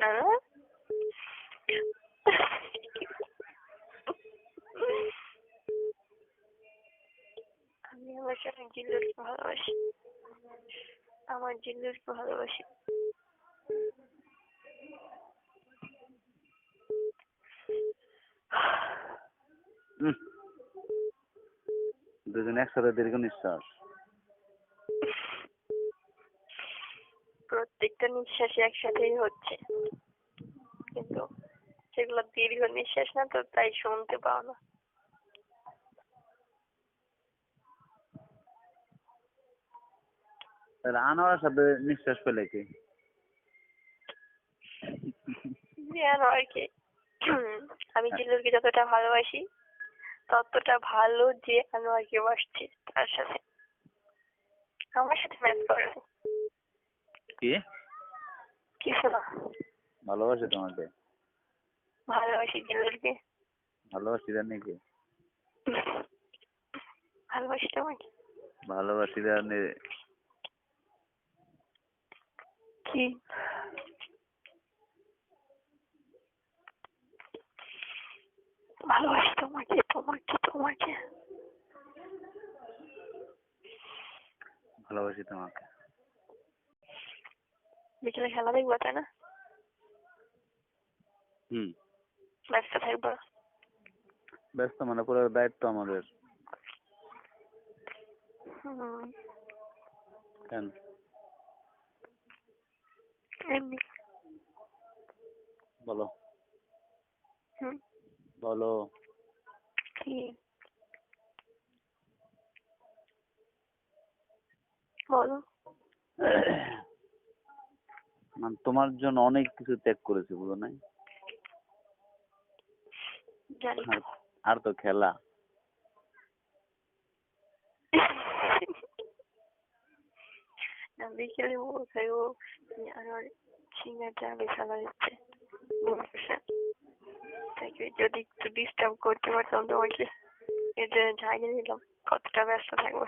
না আমি আমার সাথে জিল্লুরকে ভালোবাসি, আমার জিল্লুরকে ভালোবাসি। দুজন একসাথে দীর্ঘ নিঃশ্বাস। প্রত্যেকটা নিঃশ্বাসই একসাথেই হচ্ছে, কিন্তু সেগুলো দীর্ঘ নিঃশ্বাস না, তো তাই শুনতে পাও না। তাহলে আনোয়ারের সাথে নিঃশ্বাস পেলে কি? আর কি, আমি জিল্লুরকে যতটা ভালোবাসি ততটা ভালো যে আনোয়ারকে বাসছি তার সাথে, আমার সাথে ম্যাচ করে। কি কিছু না, ভালোবাসি তোমাকে, ভালোবাসি জিল্লুরকে, ভালোবাসি জানি কি, ভালোবাসি তোমাকে। ভালোবাসি জানি কি ভালোবাসি তোমাকে, তোমাকে তোমাকে ভালোবাসি তোমাকে। বিকেলে খেলা দেখবো তাই না? ব্যস্ত থাকবো? ব্যস্ত মানে পুরো দায়িত্ব আমাদের। কেন? এমনি। বলো বলো। কি বলো? মানে তোমার জন্য অনেক কিছু ত্যাগ করেছি, বুঝো নাই? আর তো খেলা। বিকেলে খাইবো আর সিঙ্গারটা বিশালা দিচ্ছে, যদি একটু ডিস্টার্ব করতে পারতাম তোমাকে, এটা জানিয়ে দিলাম কতটা ব্যস্ত থাকবো।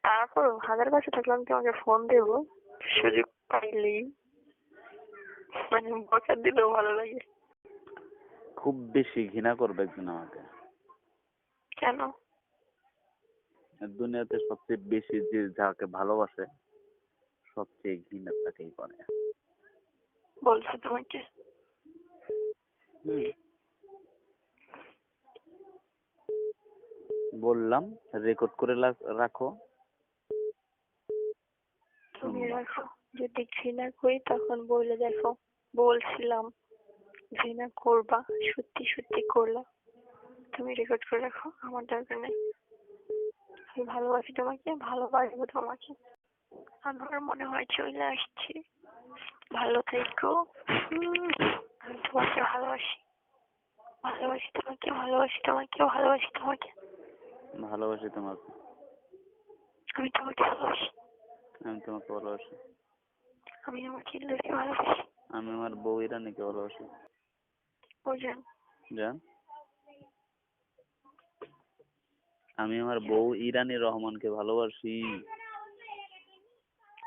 তারপর হাজার কাছে থাকলাম তোমাকে ফোন দেবো সুযোগ পাইলেই, মানে বকা দিলেও ভালো লাগে। খুব বেশি ঘৃণা করবে একদিন আমাকে। কেন? দুনিয়াতে সবচেয়ে বেশি যে যাকে ভালোবাসে সবচেয়ে ঘৃণা তাকেই করে। বলছো তোমাকে? বললাম রেকর্ড করে রাখো। তুমি রাখো, যদি ঘৃণা করি তখন বলে দেখো বলছিলাম ঘৃণা করবা, সত্যি সত্যি করলা। তুমি রেকর্ড করে রাখো, আমার দরকার নেই। আমি ভালোবাসি তোমাকে, ভালোবাসবো তোমাকে। আমার মনে হয় চলে আসছি, ভালো থেকো। আমি তোমাকে ভালোবাসি, ভালোবাসি তোমাকে, ভালোবাসি তোমাকে, ভালোবাসি তোমাকে, ভালোবাসি তোমাকে। আমি তোমাকে ভালোবাসি, আমি তোমাকে ভালোবাসি। আমি আমার চিল্লুকে ভালোবাসি, আমি আমার বউ ইরানিকে ভালোবাসি। বুঝলেন? জান, আমি আমার বউ ইরানি রহমানকে ভালোবাসি।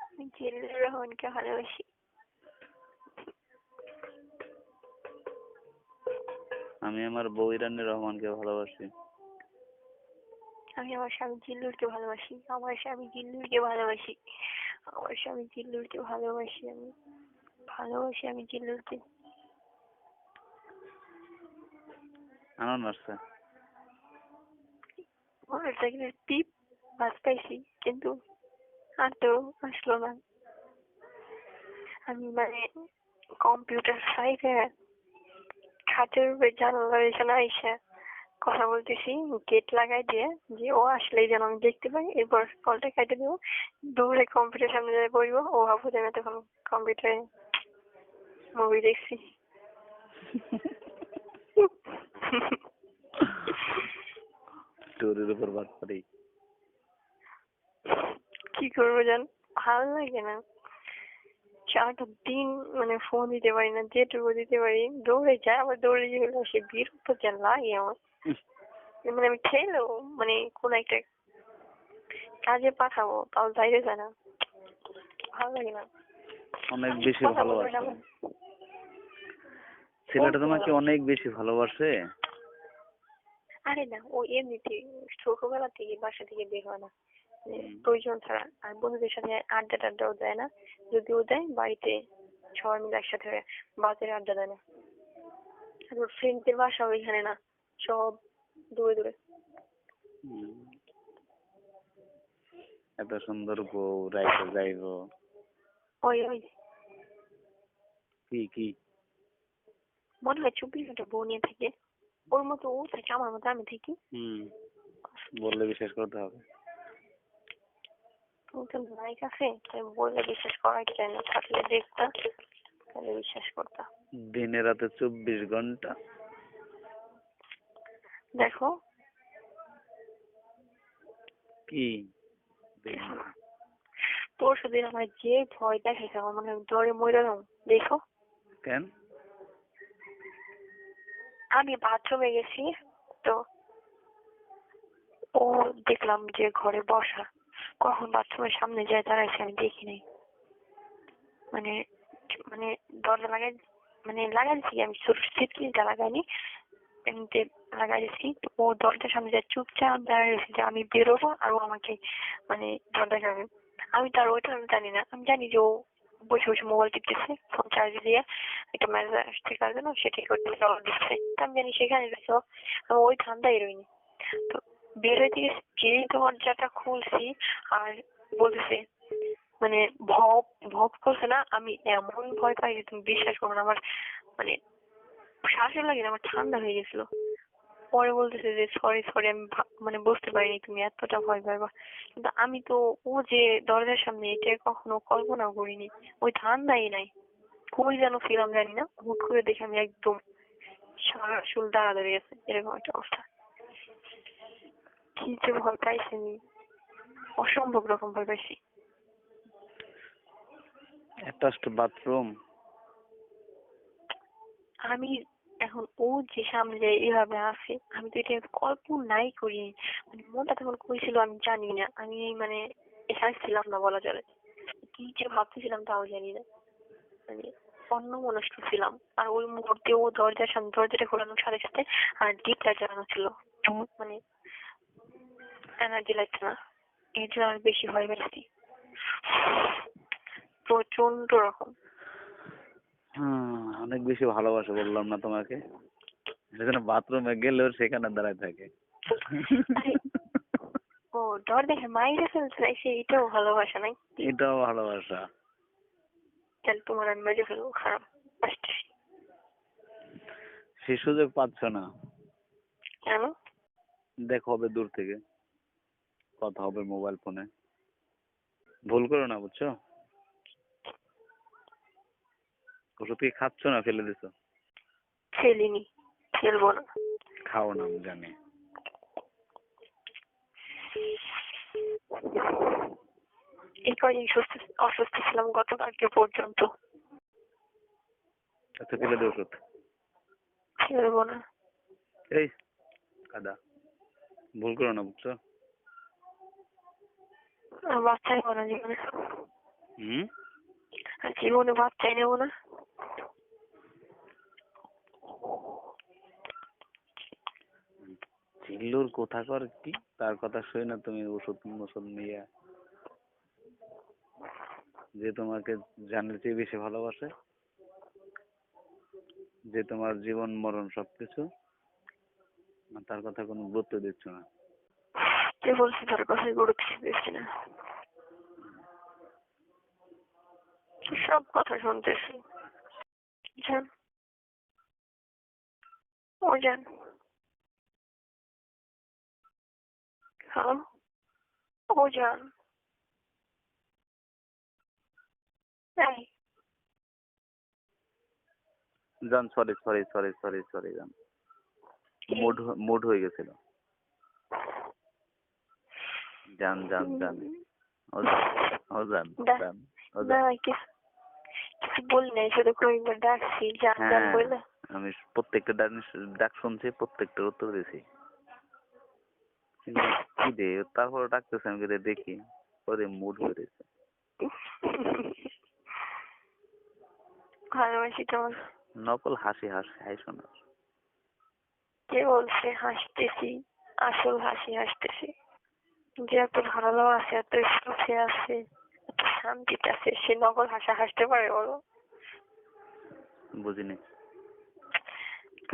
আমি জিল্লুর রহমানকে ভালোবাসি। আমি আমার বউ ইরানি রহমানকে ভালোবাসি। আমি আমার স্বামী জিল্লুরকে ভালোবাসি, আমার স্বামী জিল্লুরকে ভালোবাসি, আমার স্বামী জিল্লুরকে ভালোবাসি, আমি ভালোবাসি আমি জিল্লুরকে। আনন্দ আসছে। মনে থাকলে টিপ বাস পাইছি, কিন্তু আর তো আসলো না। আমি মানে কম্পিউটার সাইডে খাটের উপরে জানালার এখানে আইসা কথা বলতেছি, গেট লাগাই দিয়ে যে ও আসলেই যেন আমি দেখতে পাই, এরপর কলটা কেটে দেবো, দৌড়ে কম্পিউটার সামনে যাই বসবো, ও ভাবো যে আমি তখন কম্পিউটারে মুভি দেখছি। স্টোরির উপর বাদ পারি। কি করবো জান, ভালো লাগে না। সারাটা দিন মানে ফোন দিতে পারি না, যেটুকু দিতে পারি দৌড়ে যায়, আবার দৌড়ে গিয়ে সে বিরক্ত যা লাগে আমার। মানে আমি খেলেও মানে কোন একটা কাজে পাঠাবো তাও যাইতে চায় না, ভালো লাগে না। অনেক বেশি কথা বলবে না ভালোবাসে। ছেলেটা তোমাকে অনেক বেশি ভালোবাসে। আরে না, ও এমনিতে ছোটবেলা থেকে বাসা থেকে বের হয় না, প্রয়োজন ছাড়া। আর বন্ধুদের সাথে আড্ডা টাড্ডাও দেয় না, যদিও দেয় বাড়িতে সবাই মিলে একসাথে বাজারে আড্ডা দেয় না। আর ওর ফ্রেন্ডদের বাসা ওইখানে না, সব দূরে দূরে। হুম। এত সুন্দর বউ রাইতে যাইব। ওই ওই কি কি মনে হয় 24 ঘন্টা বউ নিয়ে থাকে। ওর মতো ও থাকে, আমার মতো আমি থাকি। বললে বিশ্বাস করতে হবে। তুমি তো লাইক আছে, তাই বললে বিশ্বাস করাই চাই না, থাকলে দেখতা তাহলে বিশ্বাস করতা। দিনে রাতে 24 ঘন্টা। দেখো কি পরশু দিন আমার যে ভয় দেখাইছে, আমার মনে হয় জ্বরে মরে গেলাম। দেখো কেন? আমি বাথরুমে গেছি, তো ও দেখলাম যে ঘরে বসা, কখন বাথরুমের সামনে যায় দাঁড়াইছে আমি দেখি নাই। মানে মানে দরজা লাগাই, মানে লাগাই দিচ্ছি আমি, ছোট ছিটকিনিটা লাগাইনি, এমনিতে লাগাই দিচ্ছি। ও দরজার সামনে যায় চুপচাপ দাঁড়িয়ে রয়েছে যে আমি বেরোবো আর ও আমাকে মানে দরজা খাবে। আমি তার ওইটা আমি জানি না, আমি জানি যে ও বসে বসে মোবাইল টিপতেছে, ফোন চার্জ দিয়ে একটা মেসেজ আসছে কার জন্য সেটাই করতে জবাব দিচ্ছে। আমি জানি সেখানে রয়েছে, আমি ওই ঠান্ডায় রইনি। তো বের হইতে গেছি, যেই দরজাটা খুলছি আর বলতেছে, মানে ভপ ভপ করছে না, আমি এমন ভয় পাই যে তুমি বিশ্বাস করো না, আমার মানে শ্বাসও লাগে না, আমার ঠান্ডা হয়ে গেছিল। পরে বলতেছে যে সরি সরি, আমি মানে বুঝতে পারিনি তুমি এতটা ভয় পাইবা। কিন্তু আমি তো ও যে দরজার সামনে, এটা কখনো কল্পনা করিনি। ওই ঠান্ডাই নাই, কই যেন ছিলাম জানি না, হুট করে দেখে আমি একদম সারা চুল দাঁড়া দাঁড়িয়ে গেছে, এরকম একটা অবস্থা। কি যে ভয় পাইছি আমি, অসম্ভব রকম ভয় পাইছি। Attached bathroom. আমি এখন ও যে সামনে এভাবে আছে, আমি তো এটা কল্পনাই করিনি। মানে মনটা তখন কইছিল আমি জানি না, আমি মানে এখানে ছিলাম না বলা চলে। কি যে ভাবতেছিলাম তাও জানি না, মানে অন্যমনস্ক ছিলাম। আর ওই মুহূর্তে ও দরজার সামনে, দরজাটা খোলানোর সাথে সাথে আর ডিপ লাইট জ্বালানো ছিল, মানে এনার্জি লাইট না, এর জন্য আর বেশি ভয় পেয়েছি প্রচন্ড রকম। অনেক বেশি ভালোবাসে বললাম না তোমাকে, সেখানে বাথরুমে গেলেও সেখানে দাঁড়ায় থাকে। আরে ও ডর দেখে মাইরে ফেলতে চাইছে, এটাও ভালোবাসা নাই? এটাও ভালোবাসা। তাহলে তোমার আমি মেরে ফেলবো, খারাপ আসতেছি। সে সুযোগ পাচ্ছ না। কেন? দেখো হবে দূর থেকে, কথা হবে মোবাইল ফোনে। ভুল করো না, বুঝছো? ওষুধ কি খাচ্ছ না ফেলে দিছো? ফেলিনি, ফেলবো না। খাও না, আমি জানি। এই কদিন অসুস্থ ছিলাম গতকালকে পর্যন্ত। আচ্ছা ফেলে দিও ওষুধ। ফেলবো না। এই কাদা, ভুল করো না, বুঝছো? আর বাচ্চাই নেবো না জীবনে, হুম। আর জীবনে বাচ্চাই নেবো না। চিল্লুর কথা কর কি, তার কথা শুই না তুমি ওষুধ ওষুধ নিয়ে, যে তোমাকে জানের চেয়ে বেশি ভালোবাসে, যে তোমার জীবন মরণ সবকিছু, তার কথা কোনো গুরুত্ব দিচ্ছ না। কে বলছে তার কথাই গুরুত্ব দিচ্ছি না? সব কথা শুনতেছি। জান, ও জান, হ্যালো, ও জান, এই জান, sorry sorry sorry sorry sorry জান, মুড হয়ে গেছিল। জান জান জান, ও জান, ও জান জান, ও না জান। কিছু কিছু বলি নাই, শুধু কয়েকবার ডাকছি জান জান হ্যাঁ, বলে। আমি প্রত্যেকটা ডাক শুনছি, প্রত্যেকটার উত্তর দিয়েছি। কিন্তু কি রে, তারপরে ডাকতেছে, আমি দেখি পরে মুড হয়ে গেছে। ভালোবাসি তোমার। নকল হাসি হাসি না। কে বলছে হাসতেছি? আসল হাসি হাসতেছি। যে এত ভালো আছে, এত সুখে আছে, এত শান্তিতে আছে, সে নকল হাসা হাসতে পারে বলো? বুঝিনি।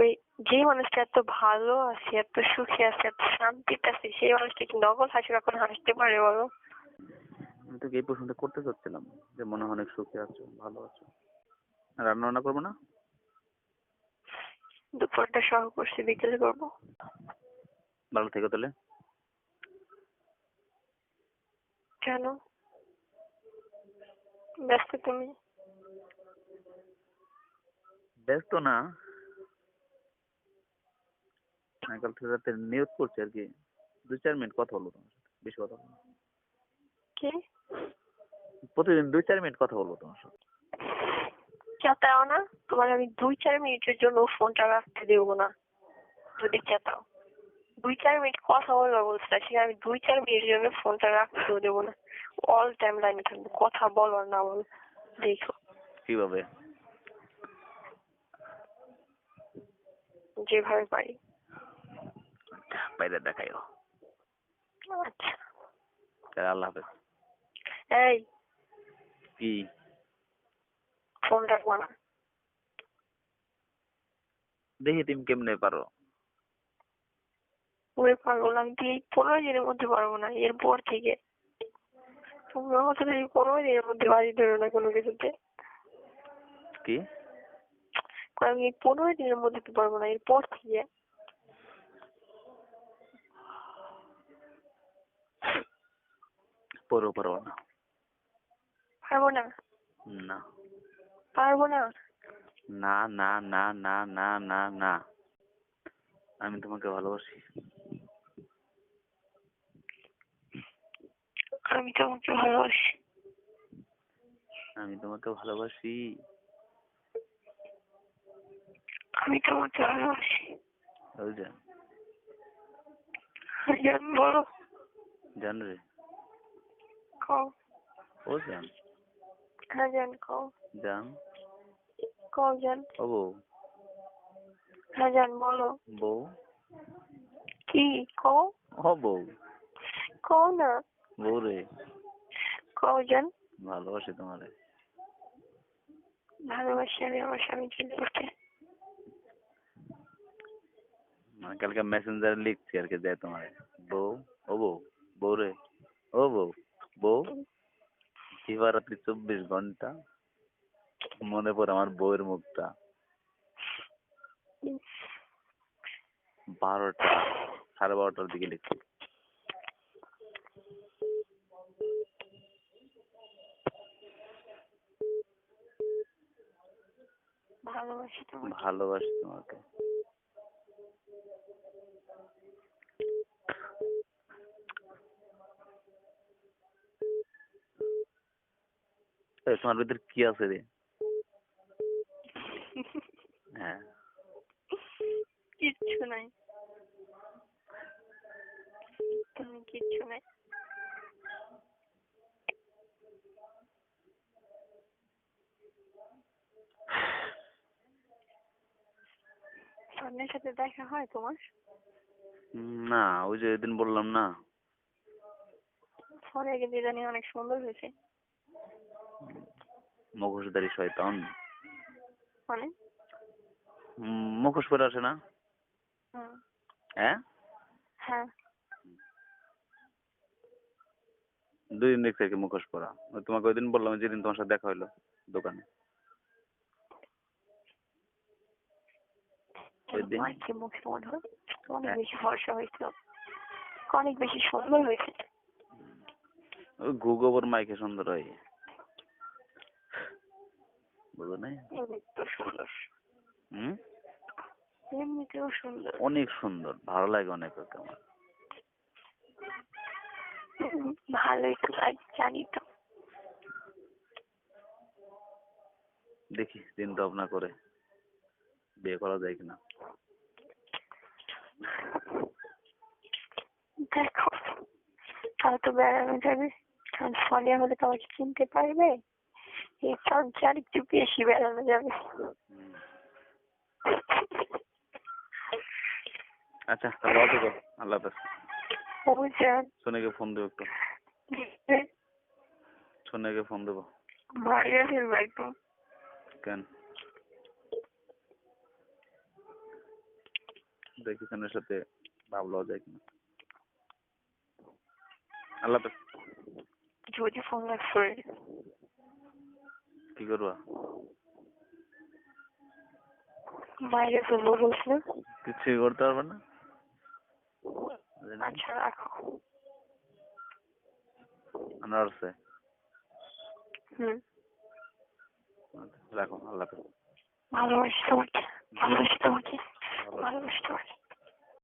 ওই যে মানুষটা এত ভালো আছে, এত সুখে আছে, এত শান্তিতে আছে, সেই মানুষটা কি নকল হাসি কখন হাসতে পারে বলো? আমি তোকে এই প্রশ্নটা করতে চাচ্ছিলাম যে মনে হয় অনেক সুখে আছো, ভালো আছো। রান্না বান্না করবো না? দুপুরটা সহ করছি, বিকেলে করবো। ভালো থেকো তাহলে। কেন ব্যস্ত তুমি? ব্যস্ত না, কাল থেকে রাতে নিয়ত করছি আর কি, 2-4 মিনিট কথা বলবো তোমার সাথে, বেশি কথা বলবো না। কি প্রতিদিন 2-4 মিনিট কথা বলবো তোমার সাথে। চেতাও না, তোমার আমি 2-4 মিনিটের জন্য ফোনটা রাখতে দেবো না। যদি চেতাও 2-4 মিনিট কথা বলবো বলছে, সেখানে আমি 2-4 মিনিটের জন্য ফোনটা রাখতেও দেবো না। অল টাইম লাইনে থাকবো, কথা বলো আর না বলো দেখো কিভাবে? যেভাবে পারি। বাইরে দেখাইও। আচ্ছা তাহলে আল্লাহ হাফেজ। এই কি? ফোন রাখবো না। দেখি তুমি কেমনে পারো। ওই পারবো না, আমি তো এই 15 দিনের মধ্যে পারবো না, এরপর থেকে তুমি আমাকে তো এই 15 দিনের মধ্যে বাড়ি ধরো না কোনো কিছুতে। কি? আমি এই 15 দিনের মধ্যে তো পারবো না, এরপর থেকে। পরও পারবো না। পারবো না। না পারবো না। না না না না না না না, আমি তোমাকে ভালোবাসি। আমি তোমাকে ভালোবাসি। আমি তোমাকে ভালোবাসি। আমি তোমাকে ভালোবাসি। ওই যে জান বলো। জান রে, কও। ও জান, হ্যাঁ জান কও। জান, কও জান। ও বউ, হ্যাঁ জান বলো। বউ, কি কও? ও বউ, কও না। বউ রে, কও জান। ভালোবাসি তোমারে। ভালোবাসি আমি আমার স্বামীকে দেখতে। মানে কালকে মেসেঞ্জারে লিখছি আর কি, যে তোমারে বউ, ও বউ, বউ রে, ও বউ, বউ, দিবারাত্রি 24 ঘন্টা মনে পড়ে আমার বউয়ের মুখটা। 12টা, 12:30টার দিকে লিখছি। ভালোবাসি তোমাকে। ভালোবাসি তোমাকে। এই, তোমার ভিতরে কি আছে রে? হ্যাঁ, কিচ্ছু নাই, তুমি কিচ্ছু নাই। স্বর্ণের সাথে দেখা হয় তোমার? না, ওই যে ওইদিন বললাম না, পরে কিন্তু জানি অনেক সুন্দর হয়েছে। মুখোশধারী শয়তান। মানে? মুখোশ পরে আসে না? হুম। হ্যাঁ, হ্যাঁ। 2 দিন দেখছি আর কি মুখোশ পরা। ওই তোমাকে ওইদিন বললাম, যেদিন তোমার সাথে দেখা হইলো দোকানে, ওই দিন। তোমার কি মুখে মনে হয় অনেক হ্যাঁ, বেশি ফর্সা হয়েছিল, অনেক বেশি সুন্দর হয়েছে। ওই গোবর মাইকে সুন্দর হয়, বুঝো নাই? এমনিতেও সুন্দর। হম, এমনিতেও সুন্দর। অনেক সুন্দর, ভালো লাগে অনেক ওকে আমার। ভালোই তো লাগে জানি তো। দেখি চিন্তা ভাবনা করে বিয়ে করা যায় কিনা। দেখো তাহলে তো বেড়ানো যাবে, কারণ ফলিয়া হলে তো আমাকে চিনতে পারবে। এই চান্সে আর একটু বেশি বেড়ানো যাবে। হুম। আচ্ছা তাহলে অত কর, আল্লাহ হাফেজ। বুঝছেন? সোনিকে ফোন দেবো একটু, সোনিকে ফোন দেবো। মারিয়া ফেলবো একদম। কেন? দেখি সোনের সাথে ভাবলেও যায় কিনা। আল্লাহ হাফেজ। যদি ফোন লাগ করে কি করবা? মারিয়া ফেলবো বলছি না। কিছুই করতে পারবে না? আচ্ছা রাখো। আনারসে। হুম। রাখো, আল্লাহ হাফেজ। ভালোবাসি তোমাকে, ভালোবাসি তোমাকে, ভালোবাসি তোমাকে।